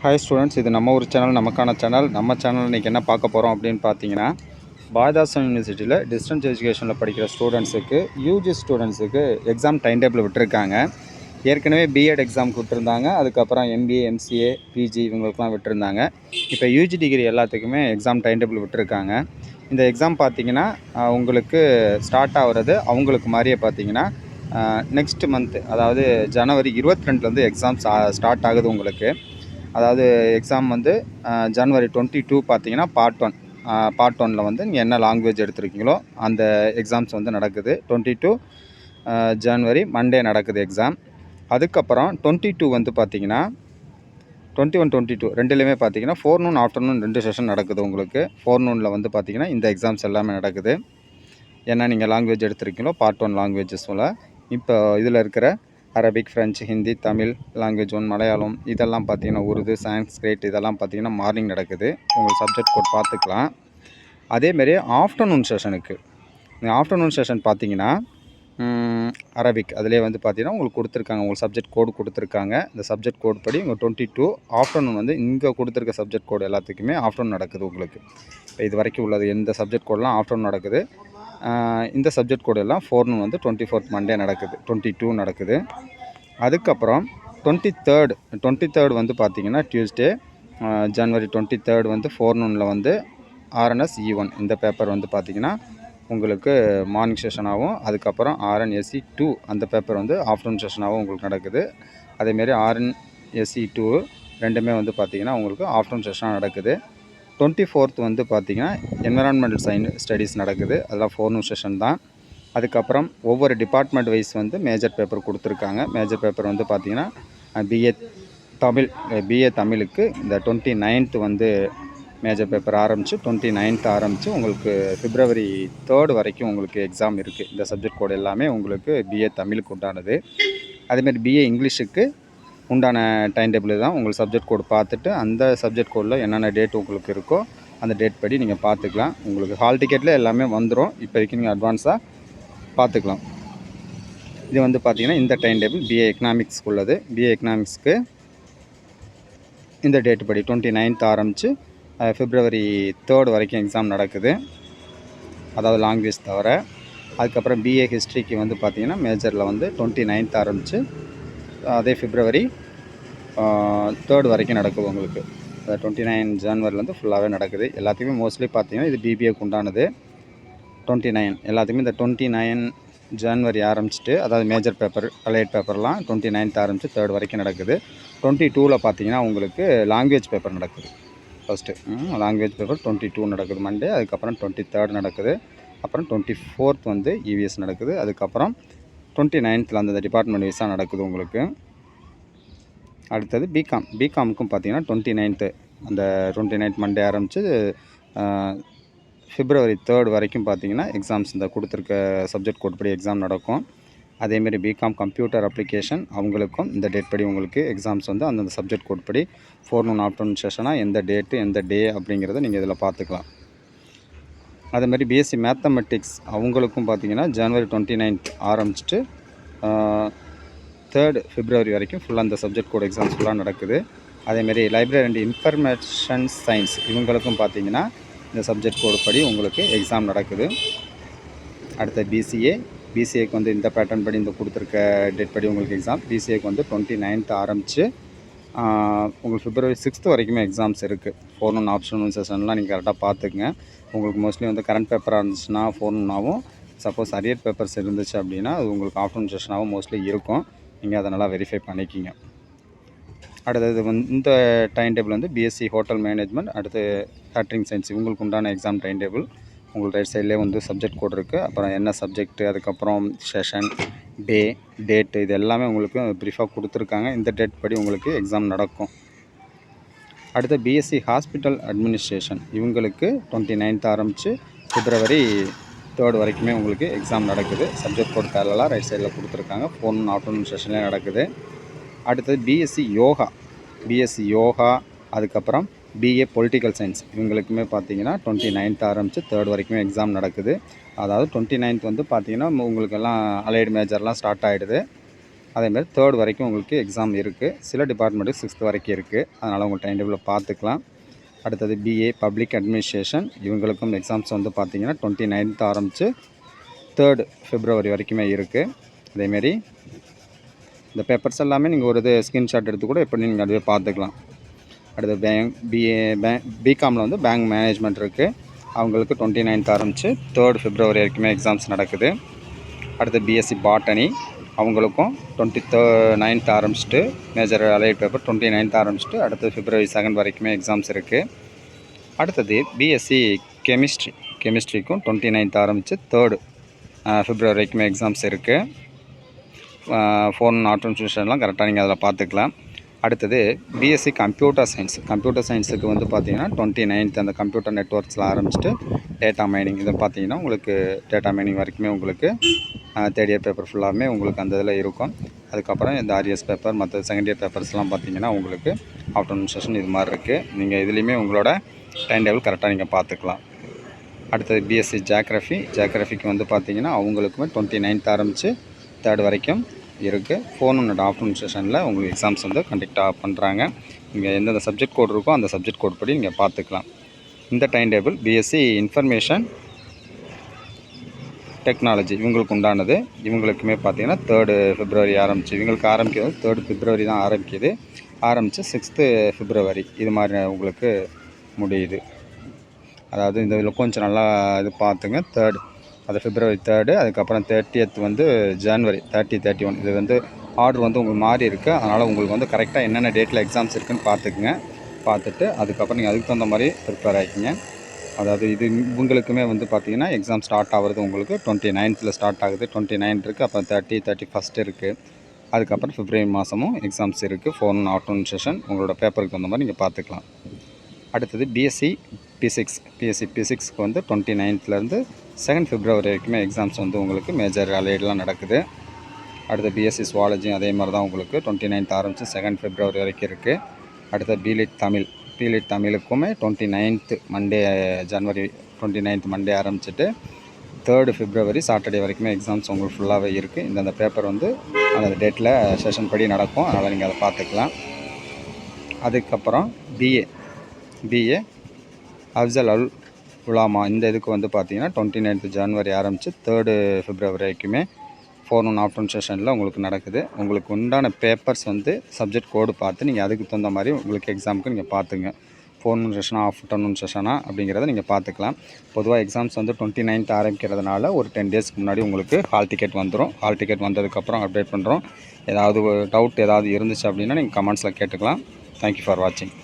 Hi students, இது நம்ம ஒரு சேனல், நமக்கான சேனல். நம்ம சேனல் இன்றைக்கி என்ன பார்க்க போகிறோம் அப்படின்னு பார்த்தீங்கன்னா, பாரதாசன் யூனிவர்சிட்டியில் டிஸ்டன்ஸ் எஜுகேஷனில் படிக்கிற ஸ்டூடெண்ட்ஸுக்கு, யூஜி ஸ்டூடெண்ட்ஸுக்கு எக்ஸாம் டைம் டேபிள் விட்டுருக்காங்க. ஏற்கனவே பிஎட் எக்ஸாமுக்கு விட்டுருந்தாங்க, அதுக்கப்புறம் எம்பிஏ, எம்சிஏ, பிஜி இவங்களுக்குலாம் விட்டுருந்தாங்க. இப்போ யூஜி டிகிரி எல்லாத்துக்குமே எக்ஸாம் டைம் டேபிள் விட்டுருக்காங்க. இந்த எக்ஸாம் பார்த்திங்கன்னா உங்களுக்கு ஸ்டார்ட் ஆகிறது அவங்களுக்கு மாதிரியே பார்த்திங்கன்னா நெக்ஸ்ட் மந்த்து, அதாவது ஜனவரி 22லேருந்து எக்ஸாம் ஸ்டார்ட் ஆகுது உங்களுக்கு. அதாவது எக்ஸாம் வந்து ஜனவரி 22 பார்த்தீங்கன்னா பார்ட் ஒனில் வந்து நீங்கள் என்ன லாங்குவேஜ் எடுத்துருக்கீங்களோ அந்த எக்ஸாம்ஸ் வந்து நடக்குது. 22 ஜனவரி மண்டே நடக்குது எக்ஸாம். அதுக்கப்புறம் 22 வந்து பார்த்திங்கன்னா 21, 22 ரெண்டுலேயுமே பார்த்தீங்கன்னா ஃபோர்நூன், ஆஃப்டர்நூன் 2 செஷன் நடக்குது உங்களுக்கு. ஃபோர்நூனில் வந்து பார்த்திங்கன்னா இந்த எக்ஸாம்ஸ் எல்லாமே நடக்குது. ஏன்னா நீங்கள் லாங்குவேஜ் எடுத்துருக்கீங்களோ பார்ட் 1 லாங்குவேஜஸில். இப்போ இதில் இருக்கிற Arabic, French, Hindi, Tamil language 1, Malayalam இதெல்லாம் பார்த்திங்கன்னா உருது, சான்ஸ்கிரிட் இதெல்லாம் பார்த்திங்கன்னா மார்னிங் நடக்குது. உங்களுக்கு சப்ஜெக்ட் கோட் பார்த்துக்கலாம். அதேமாரி ஆஃப்டர்நூன் செஷனுக்கு, ஆஃப்டர்நூன் செஷன் பார்த்திங்கன்னா அரபிக் அதிலே வந்து பார்த்திங்கன்னா உங்களுக்கு கொடுத்துருக்காங்க, உங்களுக்கு சப்ஜெக்ட் கோடு கொடுத்துருக்காங்க. இந்த சப்ஜெக்ட் கோட் படி உங்கள் 22 ஆஃப்டர்நூன் வந்து இங்கே கொடுத்துருக்க சப்ஜெக்ட் கோடு எல்லாத்துக்குமே ஆஃப்டர்நூன் நடக்குது உங்களுக்கு. இப்போ இது வரைக்கும் உள்ளது எந்த சப்ஜெக்ட் கோடெலாம் ஆஃப்டர்நூன் நடக்குது. இந்த சப்ஜெக்ட் கோடு எல்லாம் ஃபோர்நூன் வந்து 24th மண்டே நடக்குது, 22 நடக்குது. அதுக்கப்புறம் 23rd வந்து பார்த்திங்கன்னா டியூஸ்டே, ஜனவரி 23rd வந்து ஃபோர்நூனில் வந்து ஆர்என்எஸ் E1 இந்த பேப்பர் வந்து பார்த்திங்கன்னா உங்களுக்கு மார்னிங் செஷனாகவும், அதுக்கப்புறம் RNSE2 அந்த பேப்பர் வந்து ஆஃப்டர்நூன் செஷனாகவும் உங்களுக்கு நடக்குது. அதேமாரி RNSE2 ரெண்டுமே வந்து பார்த்திங்கன்னா உங்களுக்கு ஆஃப்டர்நூன் செஷனாக நடக்குது. 24th வந்து பார்த்திங்கன்னா என்விரான்மெண்டல் ஸ்டடீஸ் நடக்குது. அதெல்லாம் ஃபோர்நூன் செஷன் தான். அதுக்கப்புறம் ஒவ்வொரு டிபார்ட்மெண்ட் வைஸ் வந்து மேஜர் பேப்பர் கொடுத்துருக்காங்க. மேஜர் பேப்பர் வந்து பார்த்திங்கன்னா பிஏ தமிழுக்கு இந்த 29th வந்து மேஜர் பேப்பர் ஆரம்பித்து 29th ஆரம்பித்து உங்களுக்கு February 3rd வரைக்கும் உங்களுக்கு எக்ஸாம் இருக்குது. இந்த சப்ஜெக்ட் கோடு எல்லாமே உங்களுக்கு பிஏ தமிழுக்கு உண்டானது. அதேமாதிரி பிஏ இங்கிலீஷுக்கு உண்டான டைம் டேபிள் தான். உங்களுக்கு சப்ஜெக்ட் கோடு பார்த்துட்டு அந்த சப்ஜெக்ட் கோடில் என்னென்ன டேட் உங்களுக்கு இருக்கோ அந்த டேட் படி நீங்கள் பார்த்துக்கலாம். உங்களுக்கு ஹால் டிக்கெட்டில் எல்லாமே வந்துடும். இப்போதைக்கு நீங்கள் அட்வான்ஸாக பார்த்துக்கலாம். இது வந்து பார்த்திங்கன்னா இந்த டைம் டேபிள் பிஏ எக்கனாமிக்ஸ்க்கு உள்ளது. பிஏ எக்கனாமிக்ஸ்க்கு இந்த டேட் படி 29th ஆரம்பித்து February 3rd வரைக்கும் எக்ஸாம் நடக்குது, அதாவது லாங்குவேஜ் தவிர. அதுக்கப்புறம் பிஏ ஹிஸ்ட்ரிக்கு வந்து பார்த்திங்கன்னா மேஜரில் வந்து 29th ஆரம்பித்து அதே February 3rd வரைக்கும் நடக்குது உங்களுக்கு. 29 ஜனவரிலேருந்து ஃபுல்லாகவே நடக்குது. எல்லாத்துக்குமே மோஸ்ட்லி பார்த்திங்கன்னா இது பிபிஏக்கு உண்டானது. 29 எல்லாத்துக்குமே இந்த 29 ஜனவரி ஆரம்பிச்சிட்டு, அதாவது மேஜர் பேப்பர் அலைட் பேப்பர்லாம் 29th ஆரம்பித்து 3rd வரைக்கும் நடக்குது. 22ல் பார்த்திங்கன்னா உங்களுக்கு லாங்குவேஜ் பேப்பர் நடக்குது. ஃபஸ்ட்டு லாங்குவேஜ் பேப்பர் 22 நடக்குது மண்டே. அதுக்கப்புறம் 23rd நடக்குது. அப்புறம் 24th வந்து இவிஎஸ் நடக்குது. அதுக்கப்புறம் 29th அந்த டிபார்ட்மெண்ட் வைஸாக நடக்குது உங்களுக்கு. அடுத்தது பிகாமுக்கும் பார்த்திங்கன்னா 29th அந்த 29th மண்டே ஆரம்பித்து February 3rd வரைக்கும் பார்த்திங்கன்னா எக்ஸாம்ஸ் இந்த கொடுத்துருக்க சப்ஜெக்ட் கோட் படி எக்ஸாம் நடக்கும். அதேமாரி பிகாம் கம்ப்யூட்டர் அப்ளிகேஷன் அவங்களுக்கும் இந்த டேட் படி உங்களுக்கு எக்ஸாம்ஸ் வந்து அந்தந்த சப்ஜெக்ட் கோட் படி ஃபோர்நூன் ஆஃப்டர்நூன் செஷனாக எந்த டேட்டு எந்த டே அப்படிங்கிறத நீங்கள் இதில் பார்த்துக்கலாம். அதேமாதிரி பிஎஸ்சி மேத்தமெட்டிக்ஸ் அவங்களுக்கும் பார்த்திங்கன்னா ஜனவரி 29th ஆரம்பிச்சிட்டு 3rd February வரைக்கும் ஃபுல்லாக அந்த சப்ஜெக்ட் கோட் எக்ஸாம்ஸ் ஃபுல்லாக நடக்குது. அதேமாரி லைப்ரரி அண்ட் இன்ஃபர்மேஷன் சயின்ஸ் இவங்களுக்கும் பார்த்திங்கன்னா இந்த சப்ஜெக்ட் கோடு படி உங்களுக்கு எக்ஸாம் நடக்குது. அடுத்த பிசிஏக்கு வந்து இந்த பேட்டர்ன் படி இந்த கொடுத்துருக்க டேட் படி உங்களுக்கு எக்ஸாம். பிசிஏக்கு வந்து 29th ஆரம்பித்து உங்களுக்கு February 6th வரைக்குமே எக்ஸாம்ஸ் இருக்குது. ஃபோர்நூன் ஆப்ஷனல் செஷன்லாம் நீங்கள் கரெக்டாக பார்த்துக்குங்க. உங்களுக்கு மோஸ்ட்லி வந்து கரண்ட் பேப்பராக இருந்துச்சுன்னா ஃபோர்நூனாகவும், சப்போஸ் அரியர் பேப்பர்ஸ் இருந்துச்சு அப்படின்னா அது உங்களுக்கு ஆஃப்டர்நூன் செஷனாகவும் மோஸ்ட்லி இருக்கும். நீங்கள் அதை நல்லா வெரிஃபை பண்ணிக்கிங்க. அடுத்தது வந்து இந்த டைம் டேபிள் வந்து பிஎஸ்சி ஹோட்டல் மேனேஜ்மெண்ட், அடுத்து கேட்ரிங் சயின்ஸ் இவங்களுக்கு உண்டான எக்ஸாம் டைம் டேபிள் உங்களுக்கு ரைட் சைட்லேயே வந்து சப்ஜெக்ட் கோட் இருக்குது. அப்புறம் என்ன சப்ஜெக்ட்டு, அதுக்கப்புறம் செஷன், டேட்டு இது எல்லாமே உங்களுக்கு ப்ரீஃபாக கொடுத்துருக்காங்க. இந்த டேட் படி உங்களுக்கு எக்ஸாம் நடக்கும். அடுத்து பிஎஸ்சி ஹாஸ்பிட்டல் அட்மினிஸ்ட்ரேஷன் இவங்களுக்கு 29th ஆரம்பித்து February 3rd வரைக்குமே உங்களுக்கு எக்ஸாம் நடக்குது. சப்ஜெக்ட் கோட் பேரலாக ரைட் சைடில் கொடுத்துருக்காங்க. ஃபோர்நூன் ஆஃப்டர்நூன் செஷன்லேயே நடக்குது. அடுத்தது பிஎஸ்சி யோகா அதுக்கப்புறம் பிஏ பொலிட்டிக்கல் சயின்ஸ் இவங்களுக்குமே பார்த்திங்கன்னா 29th ஆரம்பித்து 3rd வரைக்குமே எக்ஸாம் நடக்குது. அதாவது 29th வந்து பார்த்திங்கன்னா உங்களுக்கெல்லாம் அலைடு மேஜர்லாம் ஸ்டார்ட் ஆகிடுது. அதேமாதிரி 3rd வரைக்கும் உங்களுக்கு எக்ஸாம் இருக்குது. சில டிபார்ட்மெண்ட்டுக்கு 6th வரைக்கும் இருக்குது. அதனால் உங்கள் டைம் டேபிளில் பார்த்துக்கலாம். அடுத்தது பிஏ பப்ளிக் அட்மினிஸ்ட்ரேஷன், இவங்களுக்கும் எக்ஸாம்ஸ் வந்து பார்த்திங்கன்னா 29th ஆரம்பித்து 3rd February வரைக்குமே இருக்குது. அதேமாரி இந்த பேப்பர்ஸ் எல்லாமே நீங்கள் ஒரு ஸ்க்ரீன்ஷாட் எடுத்து கூட எப்படி நீங்கள் அதுவே பார்த்துக்கலாம். அடுத்து பிகாமில் வந்து பேங்க் மேனேஜ்மெண்ட் இருக்குது. அவங்களுக்கு 29th ஆரம்பித்து 3rd February வரைக்குமே எக்ஸாம்ஸ் நடக்குது. அடுத்து பிஎஸ்சி பாட்டனி, அவங்களுக்கும் 29th ஆரம்பிச்சுட்டு மேஜர் அலைட் பேப்பர் 29th ஆரம்பிச்சுட்டு அடுத்து February 2 வரைக்குமே எக்ஸாம்ஸ் இருக்குது. அடுத்தது பிஎஸ்சி கெமிஸ்ட்ரிக்கும் 29th ஆரம்பித்து 3rd February வரைக்குமே எக்ஸாம்ஸ் இருக்குது. ஃபோன் ஆட்டோமேஷன்லாம் கரெக்டாக நீங்கள் அதில் பார்த்துக்கலாம். அடுத்தது பிஎஸ்சி கம்ப்யூட்டர் சயின்ஸுக்கு வந்து பார்த்திங்கன்னா 29th அந்த கம்ப்யூட்டர் நெட்ஒர்க்ஸில் ஆரம்பிச்சுட்டு டேட்டா மைனிங் இதை பார்த்திங்கன்னா உங்களுக்கு டேட்டா மைனிங் வரைக்குமே உங்களுக்கு 3rd இயர் பேப்பர் ஃபுல்லாமே உங்களுக்கு அந்த இதில் இருக்கும். அதுக்கப்புறம் இந்த ஆர்எஸ் பேப்பர் மற்ற 2nd இயர் பேப்பர்ஸ்லாம் பார்த்திங்கன்னா உங்களுக்கு ஆஃப்டர்நூன் செஷன் இது மாதிரி இருக்குது. நீங்கள் இதுலேயுமே உங்களோட டைம் டேபிள் கரெக்டாக நீங்கள் பார்த்துக்கலாம். அடுத்தது பிஎஸ்சி ஜியாகிரஃபிக்கு வந்து பார்த்திங்கன்னா அவங்களுக்குமே 29th ஆரம்பித்து 3rd வரைக்கும் இருக்குது. 4 அண்ட் ஆஃப்டர்நூன் செஷனில் உங்களுக்கு எக்ஸாம்ஸ் வந்து கண்டக்டாக பண்ணுறாங்க. நீங்கள் எந்தெந்த சப்ஜெக்ட் கோட் இருக்கோ அந்த சப்ஜெக்ட் கோட் படி நீங்கள் பார்த்துக்கலாம். இந்த time table BSc information technology இவங்களுக்கு உண்டானது. இவங்களுக்குமே பார்த்திங்கன்னா 3rd February ஆரம்பிச்சு இவங்களுக்கு ஆரம்பிக்கிறது 3rd February தான் ஆரம்பித்து 6th February இது மாதிரி உங்களுக்கு முடியுது. அதாவது இந்த இதில் கொஞ்சம் நல்லா இது பார்த்துங்க. 3rd அது February 3rd, அதுக்கப்புறம் 30th வந்து January 30, 31 இது வந்து ஆர்டர் வந்து உங்களுக்கு மாறி இருக்குது. அதனால் உங்களுக்கு வந்து கரெக்டாக என்னென்ன டேட்டில் எக்ஸாம்ஸ் இருக்குதுன்னு பார்த்துக்குங்க. பார்த்துட்டு அதுக்கப்புறம் நீங்கள் அதுக்கு தகுந்த மாதிரி ப்ரிப்பேர் ஆகிக்கிங்க. அதாவது இது இவங்களுக்குமே வந்து பார்த்திங்கன்னா எக்ஸாம் ஸ்டார்ட் ஆகிறது உங்களுக்கு 29th ஸ்டார்ட் ஆகுது. 29 இருக்குது, அப்புறம் 30, 31 இருக்குது. அதுக்கப்புறம் February மாதமும் எக்ஸாம்ஸ் இருக்குது. 4 ஆஃப்டர்நூன் செஷன் உங்களோட பேப்பருக்கு தகுந்த மாதிரி நீங்கள் பார்த்துக்கலாம். அடுத்தது பிஎஸ்சி பிசிக்ஸ்க்கு வந்து 29th 2nd February வரைக்குமே எக்ஸாம்ஸ் வந்து உங்களுக்கு மேஜர் அலைடெலாம் நடக்குது. அடுத்த பிஎஸ்சி சுவாலஜி அதே மாதிரி தான் உங்களுக்கு 29th ஆரம்பித்து 2nd February வரைக்கும் இருக்குது. அடுத்த பிலிட் தமிழுக்குமே 29th Monday January 29th Monday ஆரம்பிச்சுட்டு 3rd February சாட்டர்டே வரைக்குமே எக்ஸாம்ஸ் உங்களுக்கு ஃபுல்லாகவே இருக்குது. இந்தந்த பேப்பர் வந்து அந்த டேட்டில் செஷன் படி நடக்கும். அதனால் நீங்கள் அதை பார்த்துக்கலாம். அதுக்கப்புறம் பிஏ அஃப்சல் அல் உலாமா இந்த இதுக்கு வந்து பார்த்திங்கன்னா 29th January ஆரம்பித்து 3rd February வரைக்குமே 4 ஆஃப்டர்நூன் செஷனில் உங்களுக்கு நடக்குது. உங்களுக்கு உண்டான பேப்பர்ஸ் வந்து சப்ஜெக்ட் கோடு பார்த்து நீங்கள் அதுக்கு தகுந்த மாதிரி உங்களுக்கு எக்ஸாமுக்கு நீங்கள் பார்த்துங்க. 4 செஷனா ஆஃப்டர்நூன் செஷனா அப்படிங்கிறத நீங்கள் பார்த்துக்கலாம். பொதுவாக எக்ஸாம்ஸ் வந்து 29th ஆரம்பிக்கிறதுனால ஒரு 10 டேஸ்க்கு முன்னாடி உங்களுக்கு ஹால் டிக்கெட் வந்துடும். ஹால் டிக்கெட் வந்ததுக்கப்புறம் அப்டேட் பண்ணுறோம். ஏதாவது டவுட் ஏதாவது இருந்துச்சு அப்படின்னா நீங்கள் கமெண்ட்ஸில் கேட்டுக்கலாம். தேங்க்யூ ஃபார் வாட்சிங்.